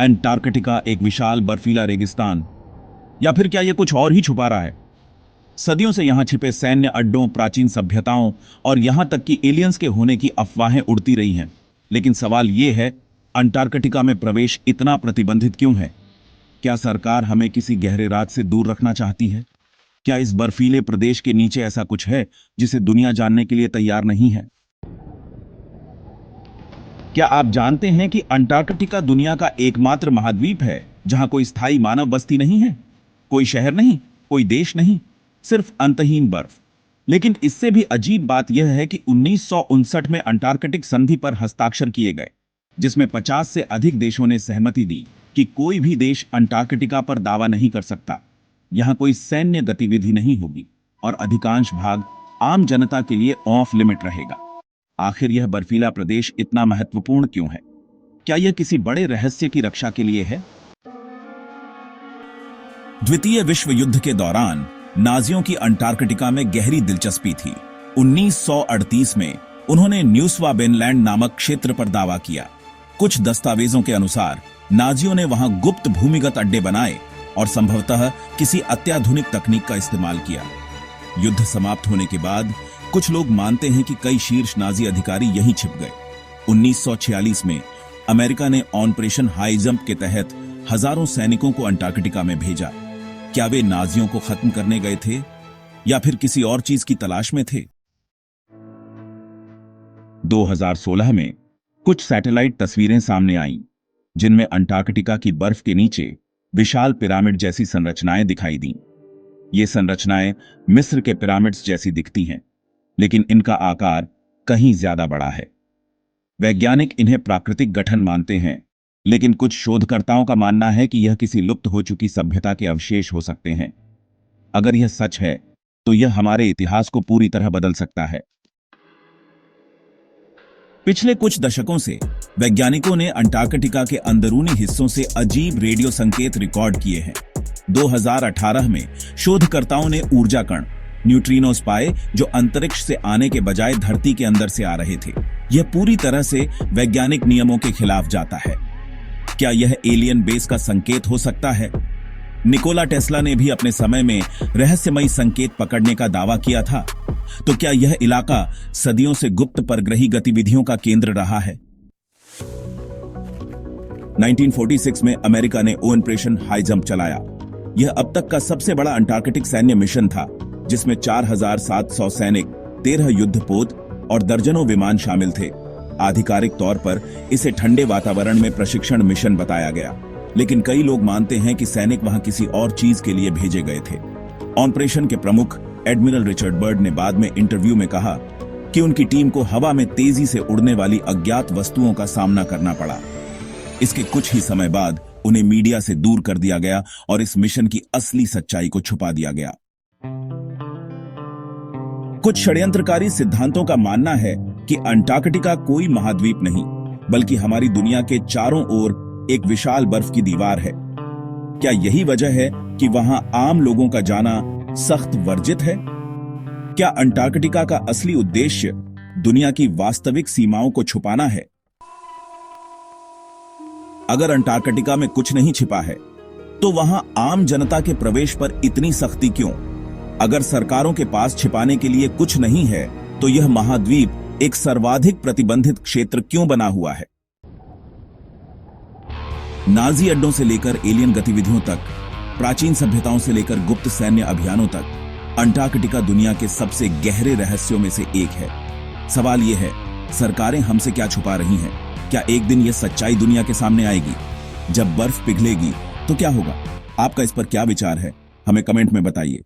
Antarctica एक विशाल बर्फीला रेगिस्तान, या फिर क्या यह कुछ और ही छुपा रहा है? सदियों से यहां छिपे सैन्य अड्डों, प्राचीन सभ्यताओं और यहां तक कि एलियंस के होने की अफवाहें उड़ती रही हैं। लेकिन सवाल यह है, अंटार्कटिका में प्रवेश इतना प्रतिबंधित क्यों है? क्या सरकार हमें किसी गहरे राज से दूर रखना चाहती है? क्या इस बर्फीले प्रदेश के नीचे ऐसा कुछ है जिसे दुनिया जानने के लिए तैयार नहीं है? क्या आप जानते हैं कि अंटार्कटिका दुनिया का एकमात्र महाद्वीप है जहां कोई स्थायी मानव बस्ती नहीं है? कोई शहर नहीं, कोई देश नहीं, सिर्फ अंतहीन बर्फ। लेकिन इससे भी अजीब बात यह है कि 1959 में अंटार्कटिक संधि पर हस्ताक्षर किए गए, जिसमें 50 से अधिक देशों ने सहमति दी कि कोई भी देश अंटार्कटिका पर दावा नहीं कर सकता। यहां कोई सैन्य गतिविधि नहीं होगी और अधिकांश भाग आम जनता के लिए ऑफ लिमिट रहेगा। आखिर यह बर्फीला प्रदेश इतना महत्वपूर्ण क्यों है? क्या यह किसी बड़े रहस्य की रक्षा के लिए है? द्वितीय विश्व युद्ध के दौरान नाजियों की अंटार्कटिका में गहरी दिलचस्पी थी। 1938 में उन्होंने न्यूस्वाबेनलैंड नामक क्षेत्र पर दावा किया। कुछ दस्तावेजों के अनुसार नाजियों ने वहां गुप्त भूमिगत अड्डे बनाए और संभवतः किसी अत्याधुनिक तकनीक का इस्तेमाल किया। युद्ध समाप्त होने के बाद कुछ लोग मानते हैं कि कई शीर्ष नाजी अधिकारी यहीं छिप गए। 1946 में अमेरिका ने ऑपरेशन हाई जंप के तहत हजारों सैनिकों को अंटार्कटिका में भेजा। क्या वे नाजियों को खत्म करने गए थे या फिर किसी और चीज की तलाश में थे? 2016 में कुछ सैटेलाइट तस्वीरें सामने आईं, जिनमें अंटार्कटिका की बर्फ के नीचे विशाल पिरामिड जैसी संरचनाएं दिखाई दीं। ये संरचनाएं मिस्र के पिरामिड्स जैसी दिखती हैं, लेकिन इनका आकार कहीं ज्यादा बड़ा है। वैज्ञानिक इन्हें प्राकृतिक गठन मानते हैं, लेकिन कुछ शोधकर्ताओं का मानना है कि यह किसी लुप्त हो चुकी सभ्यता के अवशेष हो सकते हैं। अगर यह सच है, तो यह हमारे इतिहास को पूरी तरह बदल सकता है। पिछले कुछ दशकों से वैज्ञानिकों ने अंटार्कटिका के अंदरूनी हिस्सों से अजीब रेडियो संकेत रिकॉर्ड किए हैं। 2018 में शोधकर्ताओं ने ऊर्जा कण, न्यूट्रिनोस पाए, जो अंतरिक्ष से आने के बजाय धरती के अंदर से आ रहे थे। यह पूरी तरह से वैज्ञानिक नियमों के खिलाफ जाता है। क्या यह एलियन बेस का संकेत हो सकता है? निकोला टेस्ला ने भी अपने समय में रहस्यमयी संकेत पकड़ने का दावा किया था। तो क्या यह इलाका सदियों से गुप्त परग्रही गतिविधियों का केंद्र रहा है? 1946 में अमेरिका ने ऑपरेशन हाई जंप चलाया। यह अब तक का सबसे बड़ा अंटार्कटिक सैन्य मिशन था, जिसमें 4700 सैनिक, 13 युद्धपोत और दर्जनों विमान शामिल थे। आधिकारिक तौर पर इसे ठंडे वातावरण में प्रशिक्षण मिशन बताया गया, लेकिन कई लोग मानते हैं कि सैनिक वहां किसी और चीज के लिए भेजे गए थे। ऑपरेशन के प्रमुख एडमिरल रिचर्ड बर्ड ने बाद में इंटरव्यू में कहा कि उनकी टीम को हवा में तेजी से उड़ने वाली अज्ञात वस्तुओं का सामना करना पड़ा। इसके कुछ ही समय बाद उन्हें मीडिया से दूर कर दिया गया और इस मिशन की असली सच्चाई को छुपा दिया गया। कुछ षड्यंत्रकारी सिद्धांतों का मानना है कि अंटार्कटिका कोई महाद्वीप नहीं, बल्कि हमारी दुनिया के चारों ओर एक विशाल बर्फ की दीवार है। क्या यही वजह है कि वहां आम लोगों का जाना सख्त वर्जित है? क्या अंटार्कटिका का असली उद्देश्य दुनिया की वास्तविक सीमाओं को छुपाना है? अगर अंटार्कटिका में कुछ नहीं छिपा है, तो वहां आम जनता के प्रवेश पर इतनी सख्ती क्यों? अगर सरकारों के पास छिपाने के लिए कुछ नहीं है, तो यह महाद्वीप एक सर्वाधिक प्रतिबंधित क्षेत्र क्यों बना हुआ है? नाजी अड्डों से लेकर एलियन गतिविधियों तक, प्राचीन सभ्यताओं से लेकर गुप्त सैन्य अभियानों तक, अंटार्कटिका दुनिया के सबसे गहरे रहस्यों में से एक है। सवाल यह है, सरकारें हमसे क्या छुपा रही हैं? क्या एक दिन यह सच्चाई दुनिया के सामने आएगी? जब बर्फ पिघलेगी तो क्या होगा? आपका इस पर क्या विचार है? हमें कमेंट में बताइए।